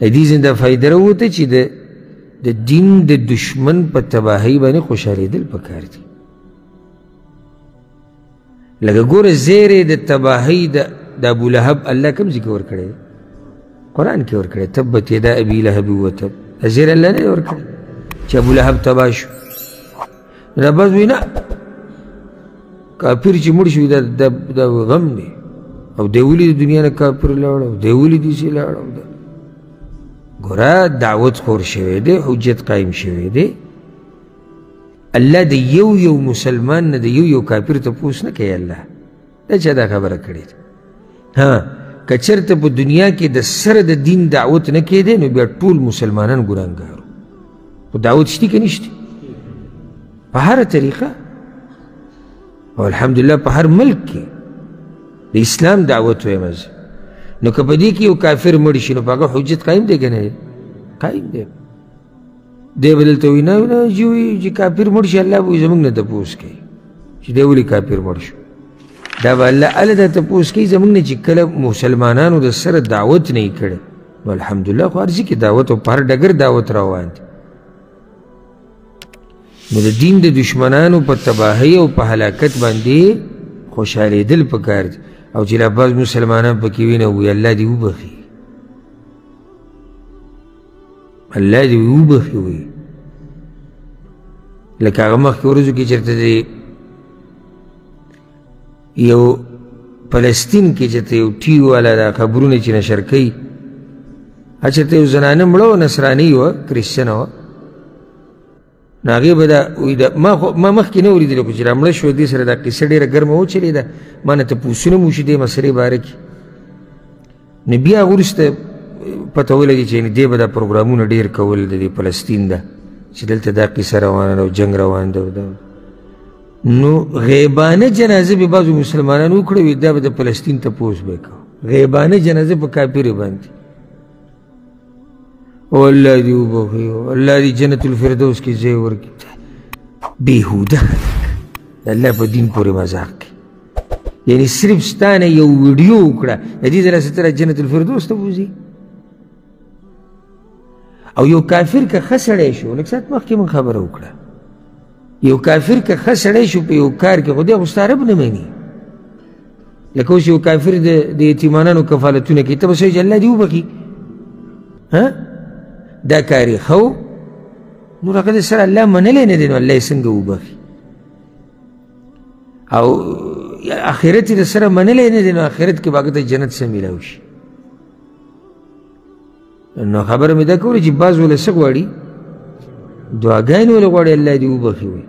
دې زنده فایده راووته چې د دین د دشمن په تباهۍ باندې خوشحالېدل پکار دي. لکه ګوره زیری د تباهۍ د ابولهب الله کوم ځای کې ورکړی؟ قرآن کې ورکړی تبت یدا ابي لهب وتب. دا زیری الله نه دی ورکړی چې ابولهب تباه شو. دا بعض وایي نه کافر چې مړ شوي دا غم دی او دی ولې د دنیا نه کافر لاړ او دی ولې داسې لاړ. ګوره دعوت خور شوی دی، حجت قایم شوی دی. الله د یو مسلمان نه د یو کافر تپوس نه کوي. الله دا چا دا خبره کړې ده؟ ها که چېرته په دنیا کې د سره د دین دعوت نه کېدی نو بیا ټول مسلمانان ګناهګار خو دعوت شته که نشته؟ په هره طریقه او الحمدلله په هر ملک کې د اسلام دعوت وایم زه. نو که په دې کې یو کافر مړ شي نو په هغه حجت قایم دی که نه دی؟ قایم دی. دی به دلته وایي نه چې وایي چې کافر مړ شي الله به وایي زموږ نه تپوس کوي چې دی ولې کافر مړ شو. دا به الله هلته تپوس کوي زموږ نه چې کله مسلمانانو د سره دعوت نه یې کړی نو الحمدلله خو هر ځای کې دعوت او په هر ډګر دعوت روان دی. نو د دین د دشمنانو په تباهۍ او په هلاکت باندې خوشحالېدل پکار دي او چې لا بعض مسلمانان پکې وي نو وایي الله دې وبخي، الله دې وبخي وایي. لکه هغه مخکې ورځو کې چېرته د یو فلسطین کې چېرته یو ټي وي والا دا خبرونه چې نشر کوي چېرته یو زنانه مړه وه نصرانۍ وه کرسچنه وه نو هغې به دا ما مخکې نه اورېدلې خو چې را مړه شوه دې سره دا قصه ډېره ګرمه وچلېده ما نه تپوسونه مو وشي دې مسلې باره کې. نو بیا هغه وروسته پته ولګي چې دې به دا پروګرامونه ډېر کول د دې فلسطین ده چې دلته دا قصه روانه ده او جنګ روان ده. نو غیبانه جنازه به بعضو مسلمانانو وکړه وي دا به د فلسطین تپوس به یې کوه. غیبانه جنازه په کافرې باندې او الله دې وبخي او الله دې جنت الفردوس کې ځای ورکړي. بېهوده خلک د الله په دین پورې مذاق کوي. یعنې صرف ستا نه یو ویډیو وکړه د دې ځایه ستره جنت الفردوس ته بوځي. او یو کافر که ښه سړی شو لږ ساعت مخکې مونږ خبره وکړه یو کافر که ښه سړی شو په یو کار کې خو دی خو ستا رب نه مني. لکه اوس یو کافر د یتیمانانو کفالتونه کوي ته به سوی چې الله دې وبخي دا کار یې ښه و نور هغه د سره الله منلی نه دی نو الله یې څنګه وبخي. او آخرت یې د سره منلی نه دی نو آخرت کې به هغه ته جنت څه میلاو شي. نو خبره مې دا کوله چې بعض ولې څه غواړي دعاګانې ولې غواړي الله دې وبخي وایي